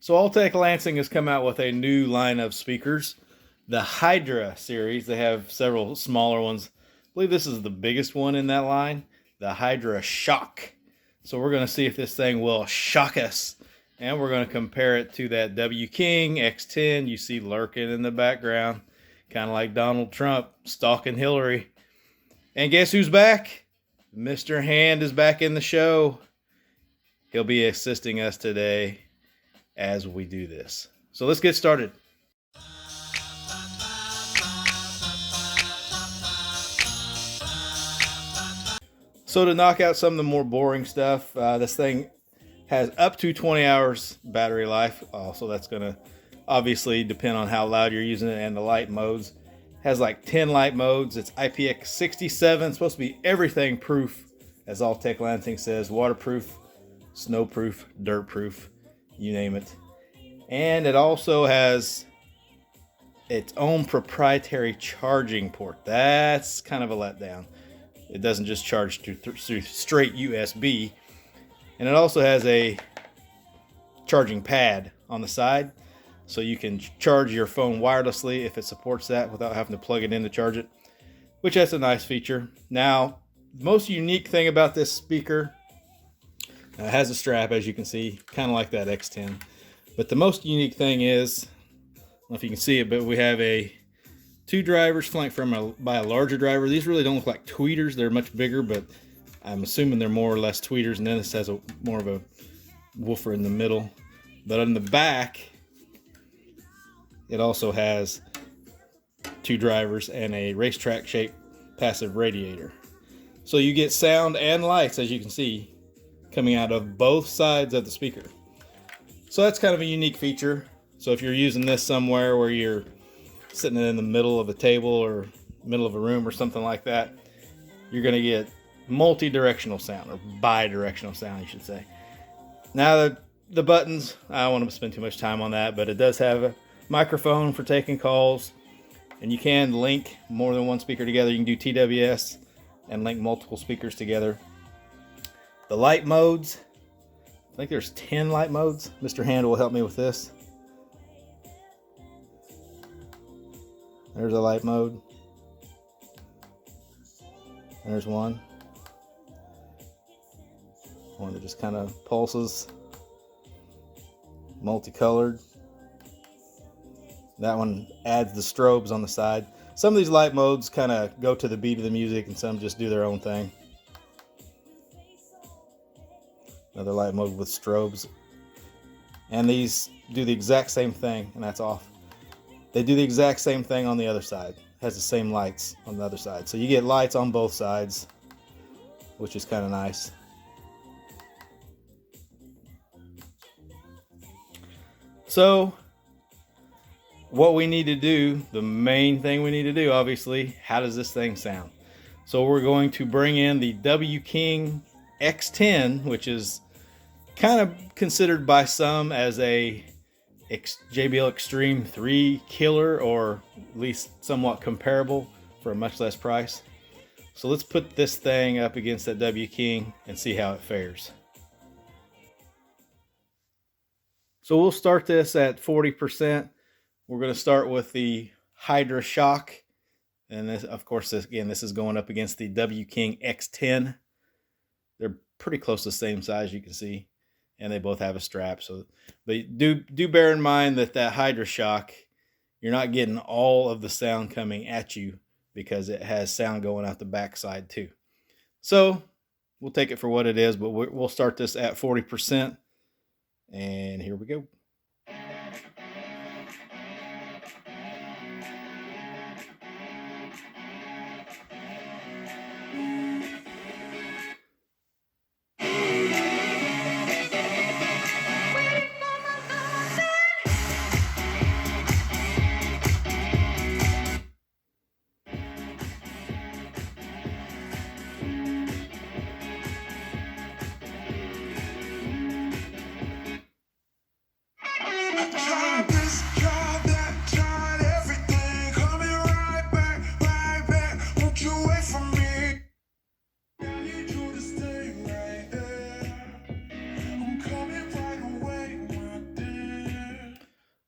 So Altec Lansing has come out with a new line of speakers, the Hydra series. They have several smaller ones. I believe this is the biggest one in that line, the Hydrashock. So we're going to see if this thing will shock us. And we're going to compare it to that W King X10 you see lurking in the background, kind of like Donald Trump stalking Hillary. And guess who's back? Mr. Hand is back in the show. He'll be assisting us today as we do this. So let's get started. So to knock out some of the more boring stuff, this thing has up to 20 hours battery life. So that's going to obviously depend on how loud you're using it and the light modes. Has like 10 light modes. It's IPX67. It's supposed to be everything proof, as Altec Lansing says. Waterproof, snowproof, dirtproof, you name it. And it also has its own proprietary charging port. That's kind of a letdown. It doesn't just charge through straight USB. And it also has a charging pad on the side, so you can charge your phone wirelessly if it supports that without having to plug it in to charge it, which that's a nice feature. Now, the most unique thing about this speaker, it has a strap, as you can see, kind of like that X10. But the most unique thing is, I don't know if you can see it, but we have two drivers flanked by a larger driver. These really don't look like tweeters. They're much bigger, but I'm assuming they're more or less tweeters. And then this has more of a woofer in the middle. But on the back, it also has two drivers and a racetrack shaped passive radiator. So you get sound and lights, as you can see, coming out of both sides of the speaker. So that's kind of a unique feature. So if you're using this somewhere where you're sitting in the middle of a table or middle of a room or something like that, you're going to get multi-directional sound, or bi-directional sound, you should say. Now the buttons, I don't want to spend too much time on that, but it does have a microphone for taking calls, and you can link more than one speaker together. You can do TWS and link multiple speakers together. The light modes, I think there's 10 light modes. Mr. Hand will help me with this. There's a light mode. There's one that just kind of pulses, multicolored. That one adds the strobes on the side. Some of these light modes kind of go to the beat of the music, and some just do their own thing. Another light mode with strobes. And these do the exact same thing, and that's off. They do the exact same thing on the other side. It has the same lights on the other side. So you get lights on both sides, which is kind of nice. So what we need to do, the main thing we need to do, obviously, how does this thing sound? So we're going to bring in the W King X10, which is kind of considered by some as a JBL Extreme 3 killer, or at least somewhat comparable for a much less price. So let's put this thing up against that W King and see how it fares. So we'll start this at 40%. We're going to start with the Hydrashock. And this, of course, this is going up against the W King X10. They're pretty close to the same size, you can see. And they both have a strap. So, but do bear in mind that Hydrashock, you're not getting all of the sound coming at you, because it has sound going out the backside too. So we'll take it for what it is, but we'll start this at 40%. And here we go.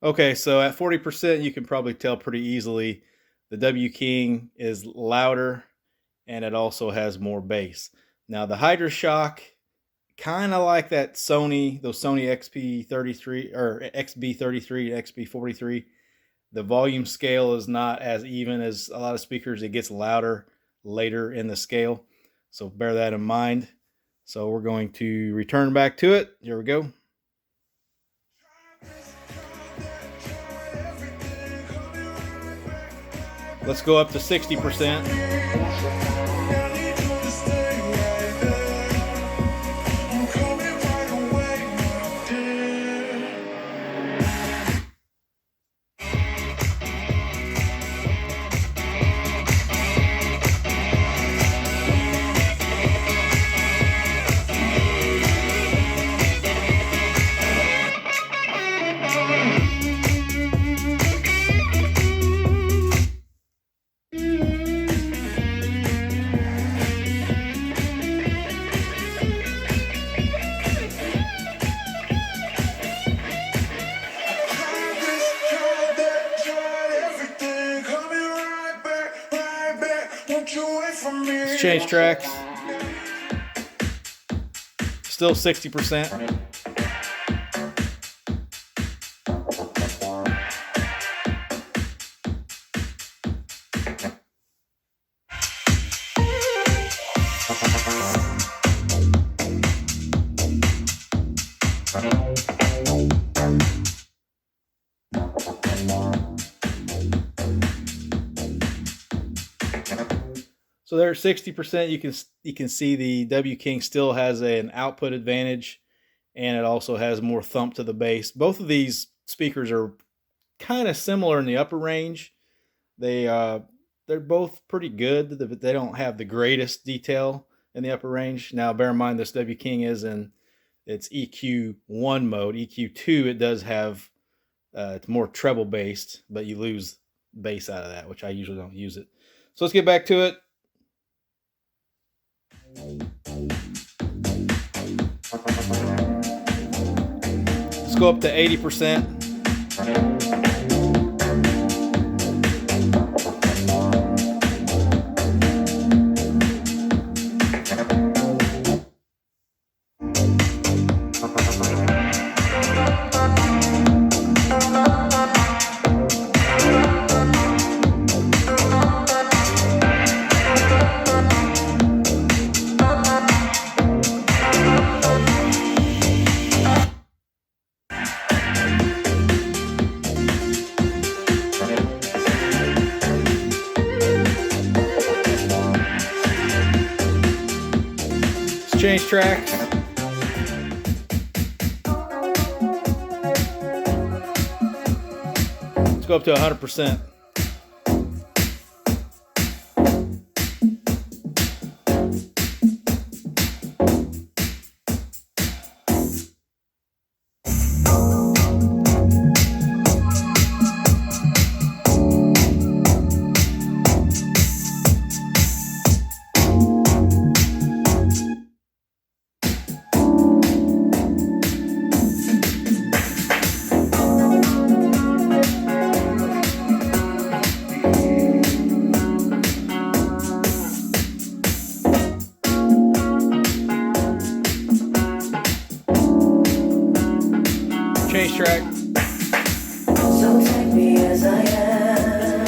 Okay, so at 40%, you can probably tell pretty easily the W King is louder and it also has more bass. Now the Hydrashock, kind of like that Sony, those Sony XP33 or XB33 and XB43. The volume scale is not as even as a lot of speakers. It gets louder later in the scale. So bear that in mind. So we're going to return back to it. Here we go. Let's go up to 60%. Let's change tracks. Still 60%. So there, 60%. You can see the W King still has an output advantage, and it also has more thump to the bass. Both of these speakers are kind of similar in the upper range. They're both pretty good, but they don't have the greatest detail in the upper range. Now, bear in mind this W King is in its EQ1 mode. EQ2, it does have it's more treble based, but you lose bass out of that, which I usually don't use it. So let's get back to it. Let's go up to 80%. Change tracks. Let's go up to 100%. Change track. So take me as I am.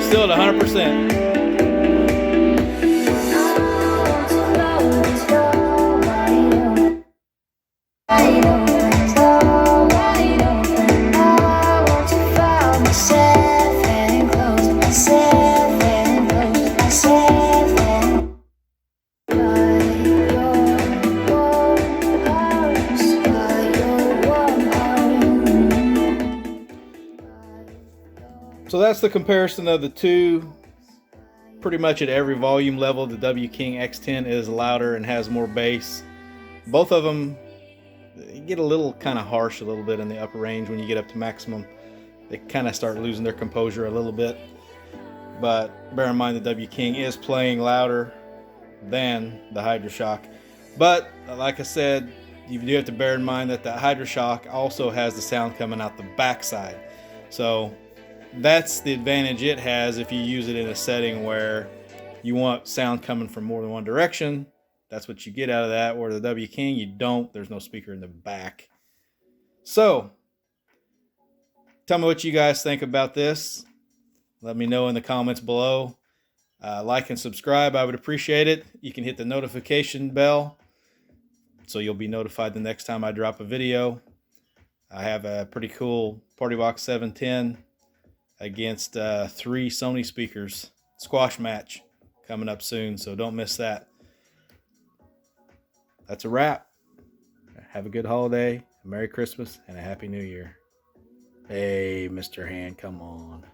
Still at 100%. So that's the comparison of the two. Pretty much at every volume level, the W King X10 is louder and has more bass. Both of them get a little kind of harsh a little bit in the upper range. When you get up to maximum, they kind of start losing their composure a little bit. But bear in mind the W King is playing louder than the Hydrashock. But like I said, you do have to bear in mind that the Hydrashock also has the sound coming out the backside. So that's the advantage it has if you use it in a setting where you want sound coming from more than one direction. That's what you get out of that. Where the W King, you don't. There's no speaker in the back. So tell me what you guys think about this. Let me know in the comments below. Like and subscribe. I would appreciate it. You can hit the notification bell so you'll be notified the next time I drop a video. I have a pretty cool Party Box 710 against 3 Sony speakers squash match coming up soon, so don't miss that. That's a wrap. Have a good holiday, a Merry Christmas, and a Happy New Year. Hey, Mr. Hand, come on.